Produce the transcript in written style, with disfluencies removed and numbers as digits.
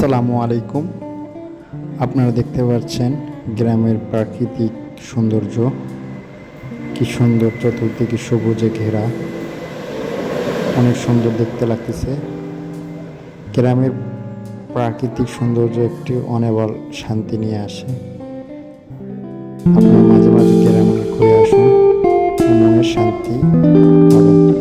আসসালামু আলাইকুম। আপনারা দেখতে পাচ্ছেন গ্রামের প্রাকৃতিক সৌন্দর্য, কি সুন্দর, চতুর্দিকে সবুজে ঘেরা, অনেক সুন্দর দেখতে লাগতেছে। গ্রামের প্রাকৃতিক সৌন্দর্য একটি অনেবল শান্তি নিয়ে আসে। আপনারা মাঝে মাঝে গ্রামে ঘুরে আসুন, মনের শান্তি পাবেন।